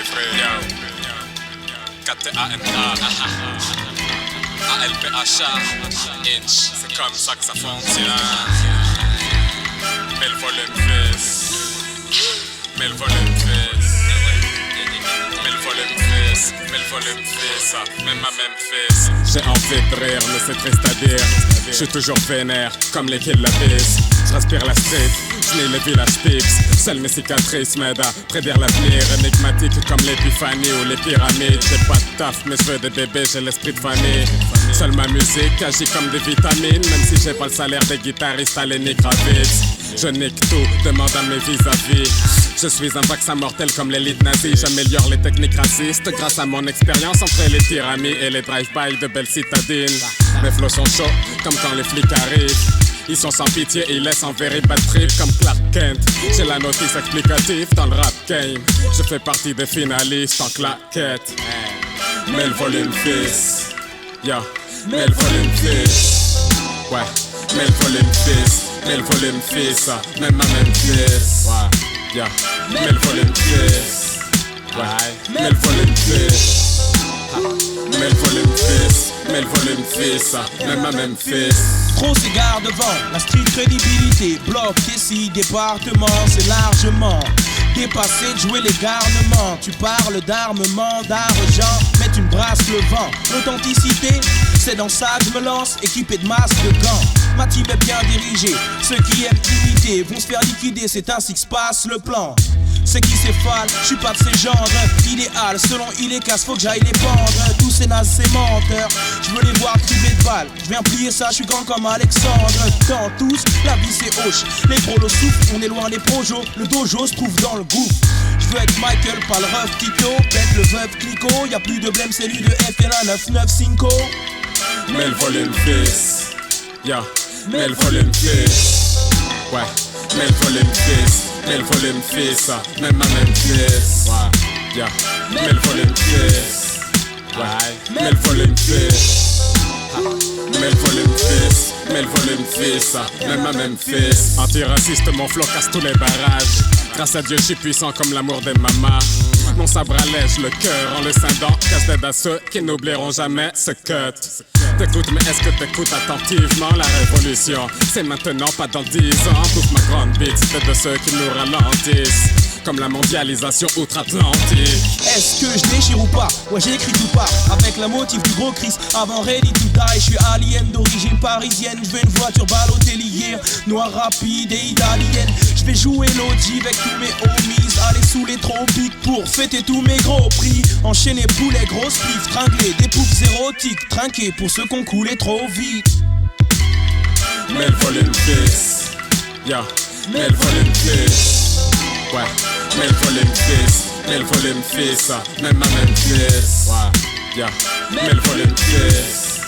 frère. KTANA, ALPHA, Inch, c'est comme ça que ça fonctionne. Mets le volume fils, mets le volume fils, mets le volume fils, mets le volume fils, même ma même fils. J'ai envie de rire, mais c'est triste à dire. Je suis toujours vénère, comme les kills la bise. Je respire la street, je lis le village pips. Seules mes cicatrices m'aident à prédire l'avenir. Énigmatique comme l'épiphanie ou les pyramides. J'ai pas de taf, mais je veux des bébés, j'ai l'esprit de famille. Seule ma musique agit comme des vitamines. Même si j'ai pas le salaire des guitaristes à l'Énigravitz. Je nique tout, demande à mes vis-à-vis. Je suis un vaccin mortel comme l'élite nazie. J'améliore les techniques racistes grâce à mon expérience entre les tiramis et les drive-by de belles citadines. Mes flows sont chauds comme quand les flics arrivent. Ils sont sans pitié, ils laissent en very bad trip comme Clark Kent. J'ai la notice explicative dans le rap game. Je fais partie des finalistes en claquette. Mets le volume fils, yo. Mets le volume fils, ouais. Mets le volume fils, mets le volume fils, même ma même fils, ouais. Yo. Mets le volume fils, ouais. Mets le volume fils, mets le volume fils, mets le volume fils, même ma même fils. Trop s'égare devant la street crédibilité. Bloc ici, département, c'est largement dépassé de jouer les garnements. Tu parles d'armement, d'argent, mais tu me brasses le vent. L'authenticité, c'est dans ça que je me lance, équipé de masques de gants. Ma team est bien dirigée, ceux qui aiment imiter vont se faire liquider, c'est ainsi que se passe le plan. C'est qui s'effale, je suis pas de ces genres. Idéal, selon il est casse, faut que j'aille les pendre. Tous ces nazes, ces menteurs, je veux les voir criver de balles. Je viens plier ça, je suis grand comme Alexandre. Tant tous, la vie c'est hoche. Les prolos souffrent, on est loin des projos. Le dojo se trouve dans le gouffre. Je veux être Michael, pas le ref Tito. Pète le veuf Clico, y'a plus de blême, c'est lui de FL1 995. Mets le volume fils, yo. Mets le volume fils, ouais. Mets le volume fils, mets le volume fils, même ma même fils, ouais. Yo. Mets le volume fils, ouais. Mets le volume fils, mets le volume fils, mets le volume fils, même ma même fils. Antiraciste, mon flow casse tous les barrages. Grâce à Dieu, je suis puissant comme l'amour des mamas. Mon sabre allège le cœur en le scindant. Cache d'aide à ceux qui n'oublieront jamais ce cut. T'écoutes, mais est-ce que t'écoutes attentivement? La révolution, c'est maintenant, pas dans 10 ans. Bouffe ma grande bite, c'est de ceux qui nous ralentissent. Comme la mondialisation outre-Atlantique. Est-ce que je déchire ou pas? Ouais, j'ai écrit tout part avec la motif du gros Chris. Avant Ready to Die, je suis alien d'origine parisienne. Je veux une voiture ballottée hier, noire rapide et italienne. Je vais jouer l'OG avec tous mes homies. Aller sous les tropiques pour fêter tous mes gros prix. Enchaîner poulet, grosse pif, tringlé, des poufs érotiques. Trinquer pour ceux qu'on coulait trop vite. Mets le volume fils, yo. Mets le volume fils, ouais. Mets le volume fils, mets le volume fils, même ma même fils, ouais. Yo. Mets le volume fils,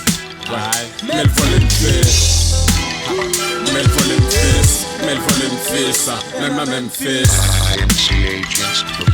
ouais. Mets le volume fils, mets le volume fils, mets le volume fils, même ma même fils. IMC agents.